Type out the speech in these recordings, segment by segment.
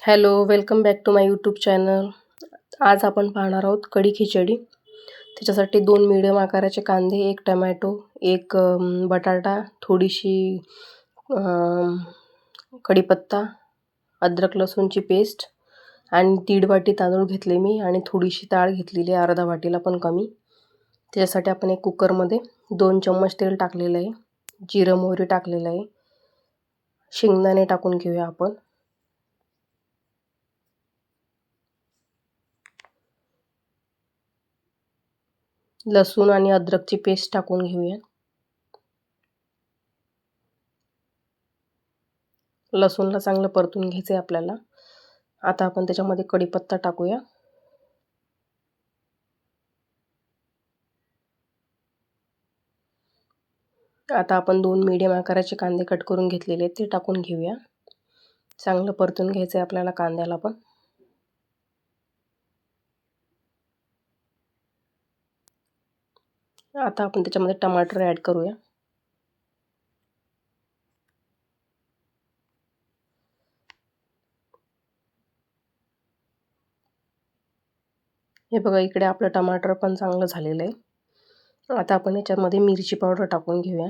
Hello, welcome back to my YouTube channel. आज आपण पाहणार आहोत कढी खिचडी. त्याच्यासाठी 2 मीडियम आकाराचे कांदे, 1 टमॅटो, 1 बटाटा, थोडीशी कढीपत्ता, अद्रक लसूणची पेस्ट आणि 1.5 वाटी तांदूळ घेतले मी आणि थोडीशी डाळ घेतलेली आहे, अर्धा वाटीला पण कमी. त्याच्यासाठी आपण एक कुकरमध्ये 2 चम्मच तेल टाकलेलं आहे, जिरं मोहरी टाकलेलं आहे, शेंगदाणे टाकून घेऊया आपण. लसूण आणि अद्रकची पेस्ट टाकून घेऊया. लसूणला चांगलं परतून घ्यायचं आहे आपल्याला. आता आपण त्याच्यामध्ये कढीपत्ता टाकूया. आता आपण 2 मीडियम आकाराचे कांदे कट करून घेतलेले आहेत ते टाकून घेऊया. चांगलं परतून घ्यायचं आहे आपल्याला कांद्याला पण. आता आपण त्याच्यामध्ये टमाटर ॲड करूया. हे बघा, इकडे आपलं टमाटर पण चांगलं झालेलं आहे. आता आपण याच्यामध्ये मिरची पावडर टाकून घेऊया.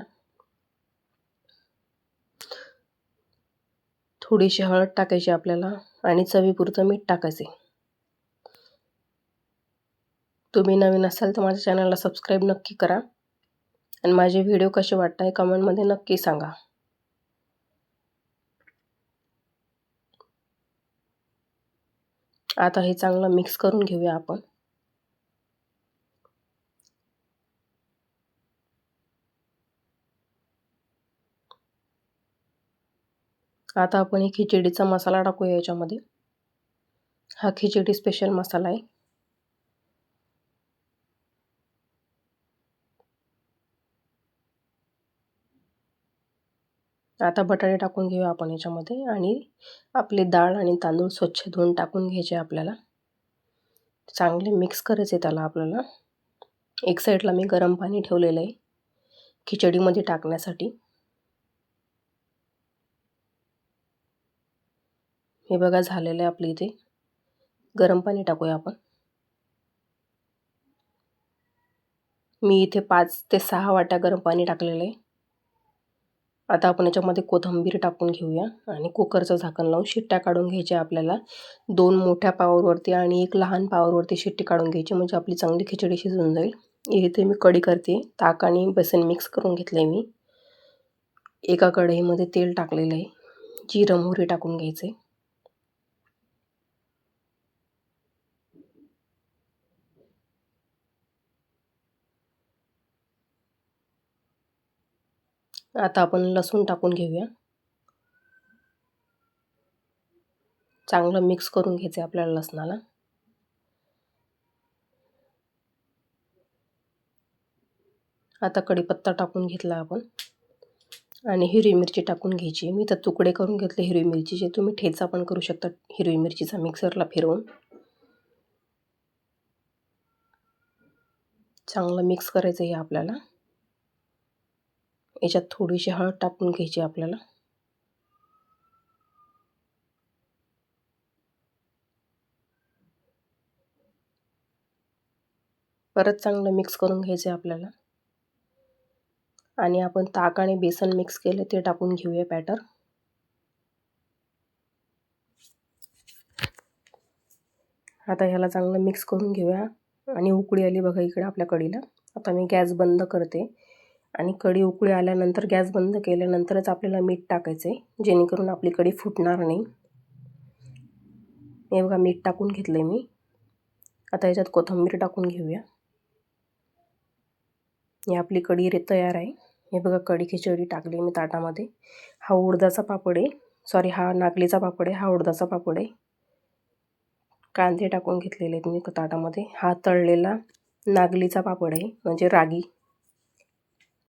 थोडीशी हळद टाकायची आपल्याला आणि चवीपुरतं मीठ टाकायचे. तुम्ही नवीन असाल तर माझ्या चॅनलला सबस्क्राईब नक्की करा आणि माझे व्हिडिओ कसे वाटताय कमेंटमध्ये नक्की सांगा. आता हे चांगलं मिक्स करून घेऊया आपण. आता आपण हे खिचडीचा मसाला टाकूया याच्यामध्ये. हा खिचडी स्पेशल मसाला आहे. आता बटाटे टाकून घेऊया आपण याच्यामध्ये आणि आपली डाळ आणि तांदूळ स्वच्छ धुवून टाकून घ्यायचे आपल्याला. चांगले मिक्स करायचे त्याला आपल्याला. एक साईडला मी गरम पाणी ठेवलेलं आहे खिचडीमध्ये टाकण्यासाठी. हे बघा झालेलं आहे आपल्या इथे. गरम पाणी टाकूया आपण. मी इथे 5 ते 6 वाट्या गरम पाणी टाकलेलं आहे. आता आपण याच्यामध्ये कोथिंबीर टाकून घेऊया आणि कुकरचं झाकण लावून शिट्ट्या काढून घ्यायच्या आपल्याला. 2 मोठ्या पावरवरती आणि 1 लहान पावरवरती शिट्टी काढून घ्यायची, म्हणजे आपली चांगली खिचडी शिजून जाईल. इथे मी कढी करते. ताक आणि बेसन मिक्स करून घेतलं आहे मी. एका कढईमध्ये तेल टाकलेलं आहे. जिरं मोहरी टाकून घ्यायचे. आता आपण लसूण टाकून घेऊया. चांगलं मिक्स करून घ्यायचं आपल्याला लसणाला. आता कढीपत्ता टाकून घेतला आपण आणि हिरवी मिरची टाकून घ्यायची. मी तर तुकडे करून घेतले हिरवी मिरचीचे. तुम्ही ठेचा पण करू शकता हिरवी मिरचीचा मिक्सरला फिरवून. चांगलं मिक्स करायचं आहे आपल्याला. याच्यात थोडीशी हळद टाकून घ्यायची आपल्याला. परत चांगलं मिक्स करून घ्यायचं आहे आपल्याला आणि आपण ताक आणि बेसन मिक्स केले ते टाकून घेऊया बॅटर. आता ह्याला चांगलं मिक्स करून घेऊया आणि उकळी आली बघा इकडे आपल्या कढीला. आता मी गॅस बंद करते आणि कढी उकळी आल्यानंतर गॅस बंद केल्यानंतरच आपल्याला मीठ टाकायचं आहे, जेणेकरून आपली कढी फुटणार नाही. हे बघा मीठ टाकून घेतलं आहे मी. आता याच्यात कोथिंबीर टाकून घेऊया. ही आपली कढी तयार आहे. हे बघा कढी खिचडी टाकली मी ताटामध्ये. हा उडदाचा पापड आहे, सॉरी हा नागलीचा पापड आहे, हा उडदाचा पापड आहे. कांदे टाकून घेतलेले आहेत मी ताटामध्ये. हा तळलेला नागलीचा पापड आहे, म्हणजे रागी